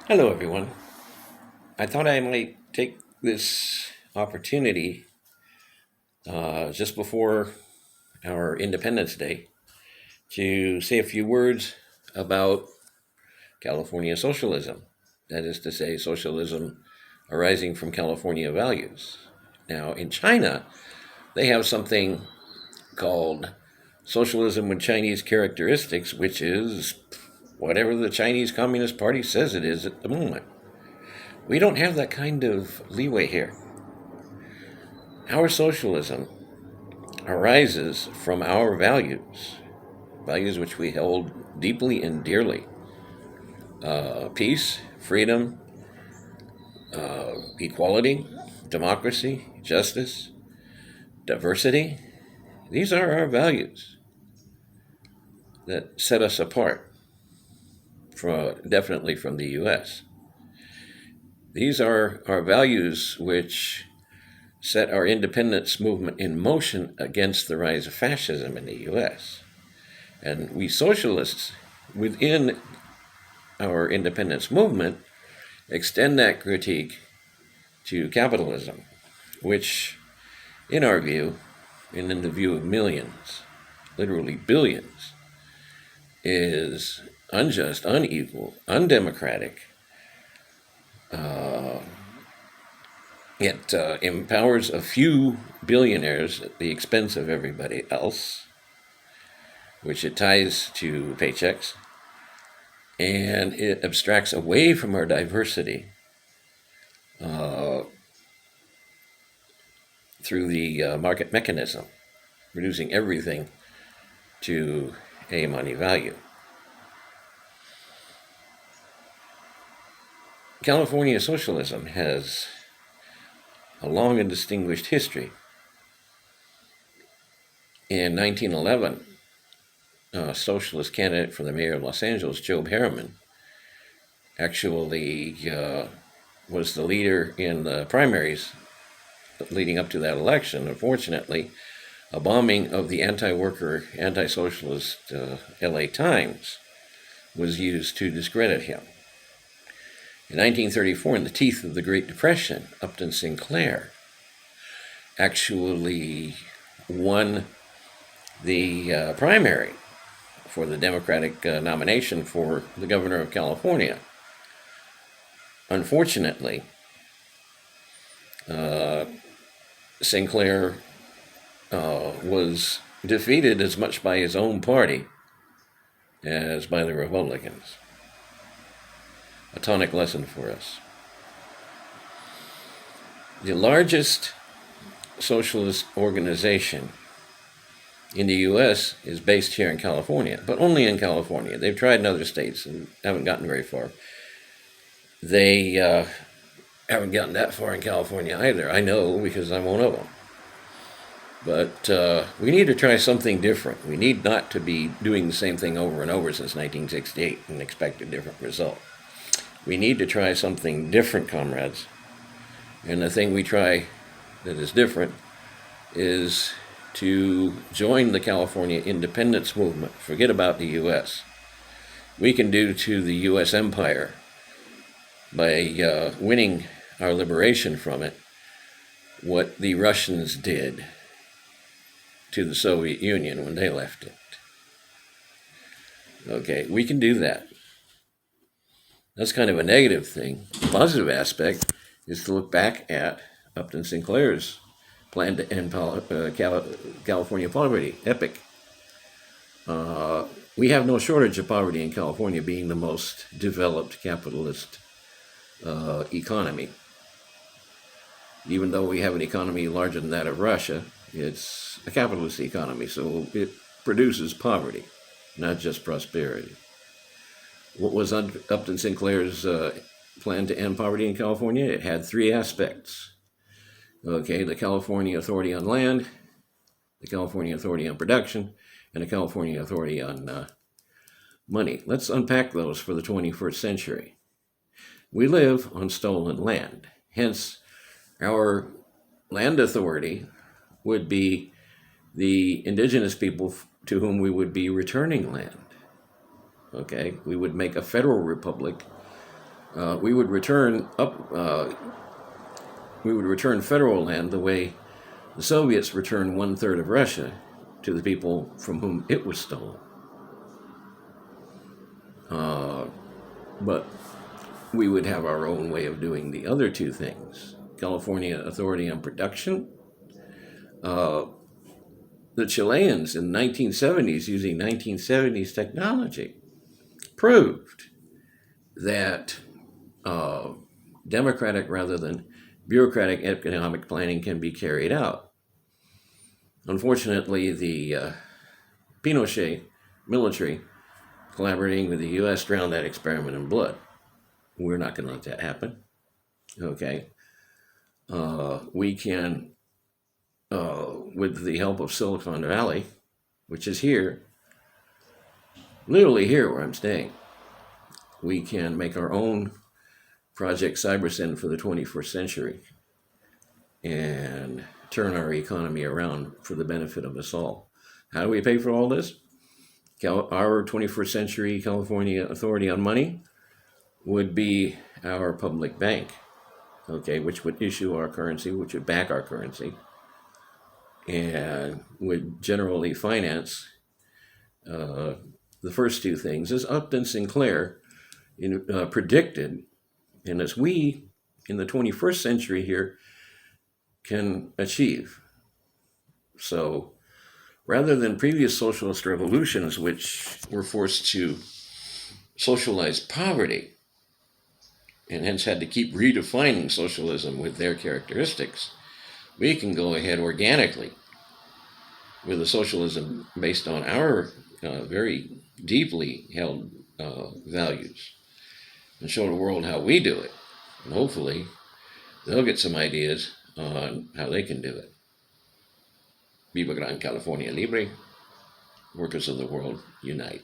Hello, everyone. I thought I might take this opportunity just before our Independence Day to say a few words about California socialism. That is to say, socialism arising from California values. Now, in China, they have something called socialism with Chinese characteristics, which is whatever the Chinese Communist Party says it is at the moment. We don't have that kind of leeway here. Our socialism arises from our values, values which we hold deeply and dearly: peace, freedom, equality, democracy, justice, diversity. These are our values that set us apart, definitely from the U.S. These are our values which set our independence movement in motion against the rise of fascism in the U.S. And we socialists within our independence movement extend that critique to capitalism, which, in our view, and in the view of millions, literally billions, is unjust, unequal, undemocratic. It empowers a few billionaires at the expense of everybody else, which it ties to paychecks, and it abstracts away from our diversity through the market mechanism, reducing everything to a money value. California socialism has a long and distinguished history. In 1911, a socialist candidate for the mayor of Los Angeles, Joe Harriman, actually was the leader in the primaries leading up to that election. Unfortunately, a bombing of the anti-worker, anti-socialist LA Times was used to discredit him. In 1934, in the teeth of the Great Depression, Upton Sinclair actually won the primary for the Democratic nomination for the governor of California. Unfortunately, Sinclair was defeated as much by his own party as by the Republicans. A tonic lesson for us. The largest socialist organization in the U.S. is based here in California, but only in California. They've tried in other states and haven't gotten very far. They haven't gotten that far in California either. I know, because I'm one of them. But we need to try something different. We need not to be doing the same thing over and over since 1968 and expect a different result. We need to try something different, comrades. And the thing we try that is different is to join the California independence movement. Forget about the U.S. We can do to the U.S. empire by winning our liberation from it what the Russians did to the Soviet Union when they left it. Okay, we can do that. That's kind of a negative thing. The positive aspect is to look back at Upton Sinclair's plan to end California poverty, EPIC. We have no shortage of poverty in California, being the most developed capitalist economy. Even though we have an economy larger than that of Russia, it's a capitalist economy, so it produces poverty, not just prosperity. What was Upton Sinclair's plan to end poverty in California? It had three aspects. Okay, the California Authority on Land, the California Authority on Production, and the California Authority on Money. Let's unpack those for the 21st century. We live on stolen land. Hence, our land authority would be the indigenous people to whom we would be returning land. Okay, we would make a federal republic we would return federal land the way the Soviets returned 1/3 of Russia to the people from whom it was stolen. But we would have our own way of doing the other two things. California Authority on Production. The Chileans in the 1970s, using 1970s technology, proved that democratic rather than bureaucratic economic planning can be carried out. Unfortunately, the Pinochet military, collaborating with the U.S., drowned that experiment in blood. We're not going to let that happen. Okay. We can, with the help of Silicon Valley, which is here, literally here where I'm staying, we can make our own Project CyberSyn for the 21st century and turn our economy around for the benefit of us all. How do we pay for all this? Our 21st century California Authority on Money would be our public bank, okay, which would issue our currency, which would back our currency, and would generally finance the first two things, as Upton Sinclair predicted, and as we in the 21st century here can achieve. So rather than previous socialist revolutions, which were forced to socialize poverty and hence had to keep redefining socialism with their characteristics, we can go ahead organically with a socialism based on our very deeply held values and show the world how we do it. And hopefully they'll get some ideas on how they can do it. Viva Gran California Libre. Workers of the world, unite.